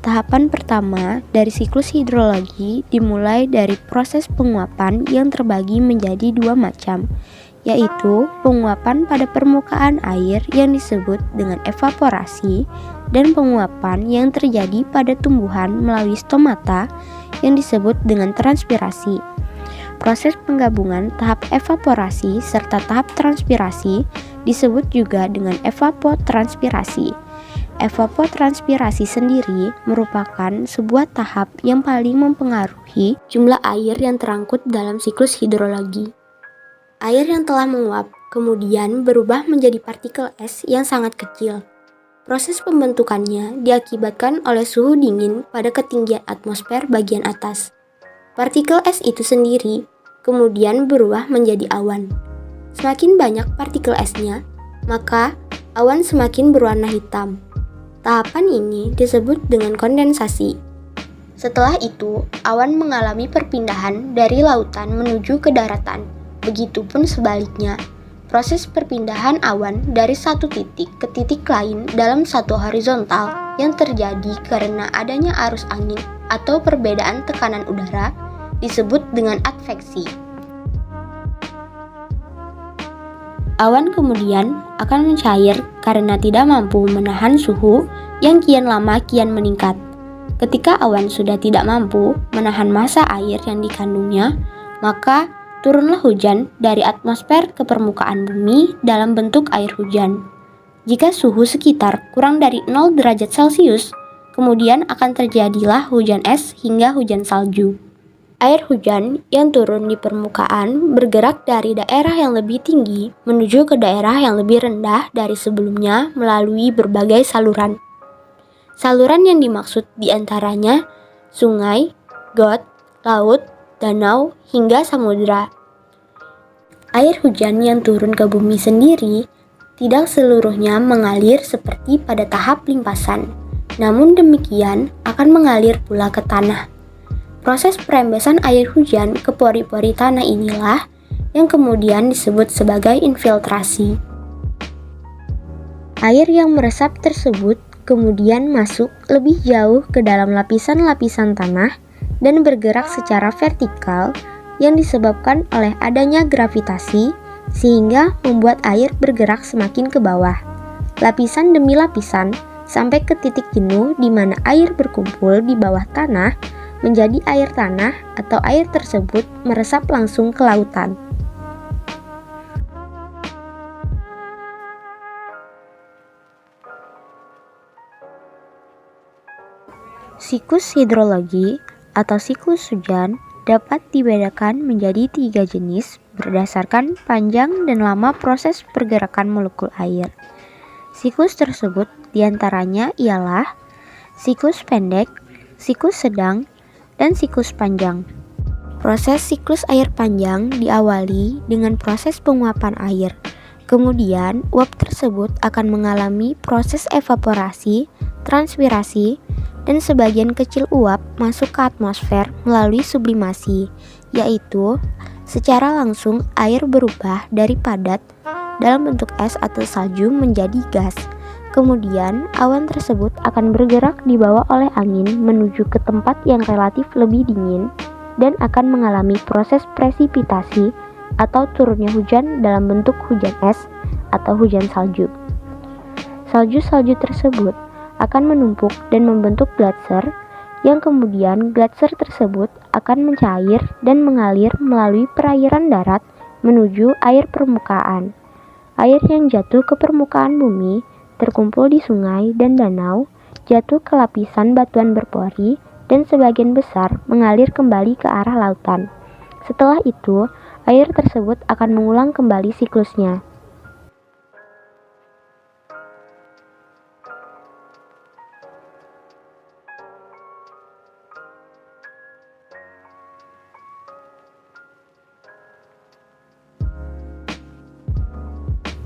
Tahapan pertama dari siklus hidrologi dimulai dari proses penguapan yang terbagi menjadi dua macam, yaitu penguapan pada permukaan air yang disebut dengan evaporasi dan penguapan yang terjadi pada tumbuhan melalui stomata yang disebut dengan transpirasi. Proses penggabungan tahap evaporasi serta tahap transpirasi disebut juga dengan evapotranspirasi. Evapotranspirasi sendiri merupakan sebuah tahap yang paling mempengaruhi jumlah air yang terangkut dalam siklus hidrologi. Air yang telah menguap kemudian berubah menjadi partikel es yang sangat kecil. Proses pembentukannya diakibatkan oleh suhu dingin pada ketinggian atmosfer bagian atas. Partikel es itu sendiri kemudian berubah menjadi awan. Semakin banyak partikel esnya, maka awan semakin berwarna hitam. Tahapan ini disebut dengan kondensasi. Setelah itu, awan mengalami perpindahan dari lautan menuju ke daratan. Begitupun sebaliknya, proses perpindahan awan dari satu titik ke titik lain dalam satu horizontal yang terjadi karena adanya arus angin atau perbedaan tekanan udara disebut dengan adveksi. Awan kemudian akan mencair karena tidak mampu menahan suhu yang kian lama kian meningkat. Ketika awan sudah tidak mampu menahan massa air yang dikandungnya, maka turunlah hujan dari atmosfer ke permukaan bumi dalam bentuk air hujan. Jika suhu sekitar kurang dari 0 derajat Celcius, kemudian akan terjadilah hujan es hingga hujan salju. Air hujan yang turun di permukaan bergerak dari daerah yang lebih tinggi menuju ke daerah yang lebih rendah dari sebelumnya melalui berbagai saluran. Saluran yang dimaksud diantaranya sungai, got, laut, danau, hingga samudera. Air hujan yang turun ke bumi sendiri tidak seluruhnya mengalir seperti pada tahap limpasan, namun demikian akan mengalir pula ke tanah. Proses perembesan air hujan ke pori-pori tanah inilah yang kemudian disebut sebagai infiltrasi. Air yang meresap tersebut kemudian masuk lebih jauh ke dalam lapisan-lapisan tanah dan bergerak secara vertikal yang disebabkan oleh adanya gravitasi sehingga membuat air bergerak semakin ke bawah, lapisan demi lapisan sampai ke titik jenuh di mana air berkumpul di bawah tanah menjadi air tanah atau air tersebut meresap langsung ke lautan. Siklus hidrologi atau siklus hujan dapat dibedakan menjadi 3 jenis berdasarkan panjang dan lama proses pergerakan molekul air. Siklus tersebut diantaranya ialah siklus pendek, siklus sedang, dan siklus panjang. Proses siklus air panjang diawali dengan proses penguapan air. Kemudian, uap tersebut akan mengalami proses evaporasi, transpirasi, dan sebagian kecil uap masuk ke atmosfer melalui sublimasi, yaitu secara langsung air berubah dari padat dalam bentuk es atau salju menjadi gas. Kemudian, awan tersebut akan bergerak dibawa oleh angin menuju ke tempat yang relatif lebih dingin dan akan mengalami proses presipitasi atau turunnya hujan dalam bentuk hujan es atau hujan salju. Salju-salju tersebut akan menumpuk dan membentuk gletser, yang kemudian gletser tersebut akan mencair dan mengalir melalui perairan darat menuju air permukaan. Air yang jatuh ke permukaan bumi terkumpul di sungai dan danau, jatuh ke lapisan batuan berpori, dan sebagian besar mengalir kembali ke arah lautan. Setelah itu, air tersebut akan mengulang kembali siklusnya.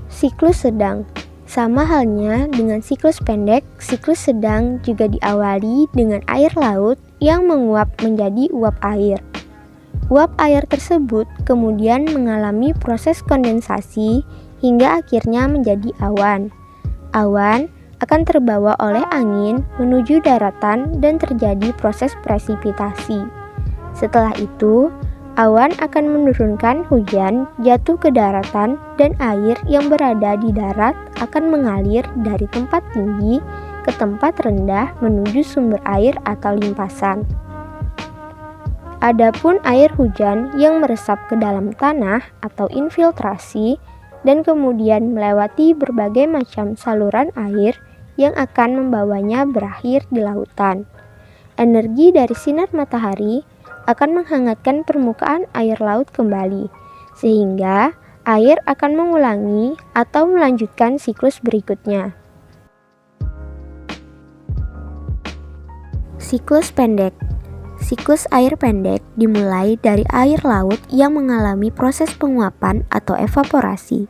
Siklus sedang. Sama halnya dengan siklus pendek, siklus sedang juga diawali dengan air laut yang menguap menjadi uap air. Uap air tersebut kemudian mengalami proses kondensasi hingga akhirnya menjadi awan. Awan akan terbawa oleh angin menuju daratan dan terjadi proses presipitasi. Setelah itu, awan akan menurunkan hujan jatuh ke daratan dan air yang berada di darat akan mengalir dari tempat tinggi ke tempat rendah menuju sumber air atau limpasan. Adapun air hujan yang meresap ke dalam tanah atau infiltrasi dan kemudian melewati berbagai macam saluran air yang akan membawanya berakhir di lautan. Energi dari sinar matahari akan menghangatkan permukaan air laut kembali, sehingga air akan mengulangi atau melanjutkan siklus berikutnya. Siklus pendek. Siklus air pendek dimulai dari air laut yang mengalami proses penguapan atau evaporasi.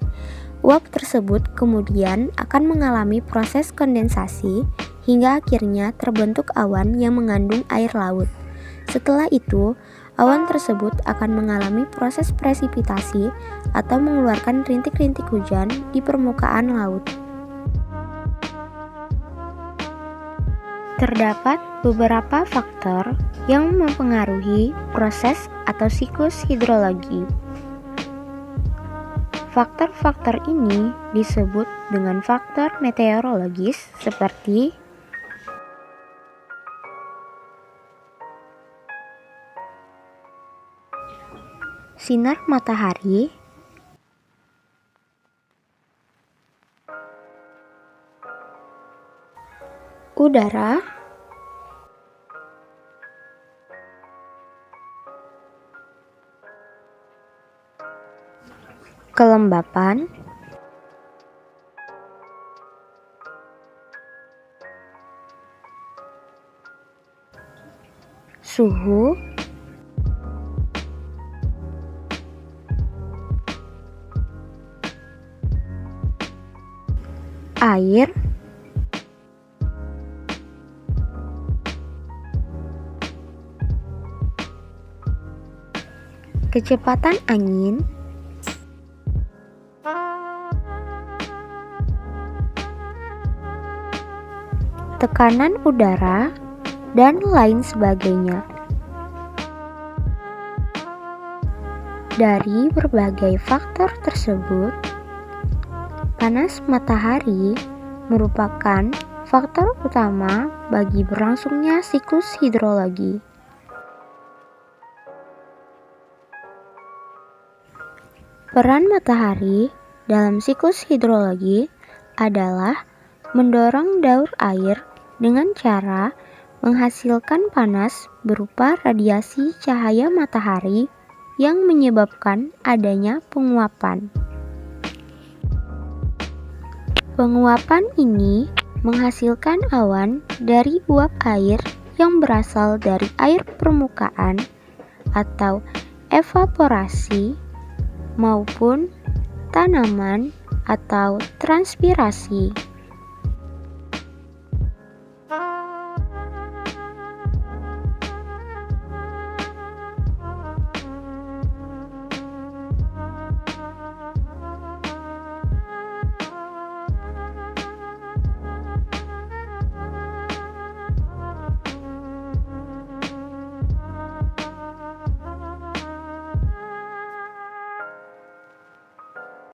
Uap tersebut kemudian akan mengalami proses kondensasi hingga akhirnya terbentuk awan yang mengandung air laut. Setelah itu, awan tersebut akan mengalami proses presipitasi atau mengeluarkan rintik-rintik hujan di permukaan laut. Terdapat beberapa faktor yang mempengaruhi proses atau siklus hidrologi. Faktor-faktor ini disebut dengan faktor meteorologis seperti sinar matahari, udara, kelembapan, suhu, air, kecepatan angin, tekanan udara, dan lain sebagainya. Dari berbagai faktor tersebut, panas matahari merupakan faktor utama bagi berlangsungnya siklus hidrologi. Peran matahari dalam siklus hidrologi adalah mendorong daur air dengan cara menghasilkan panas berupa radiasi cahaya matahari yang menyebabkan adanya penguapan. Penguapan ini menghasilkan awan dari uap air yang berasal dari air permukaan atau evaporasi maupun tanaman atau transpirasi.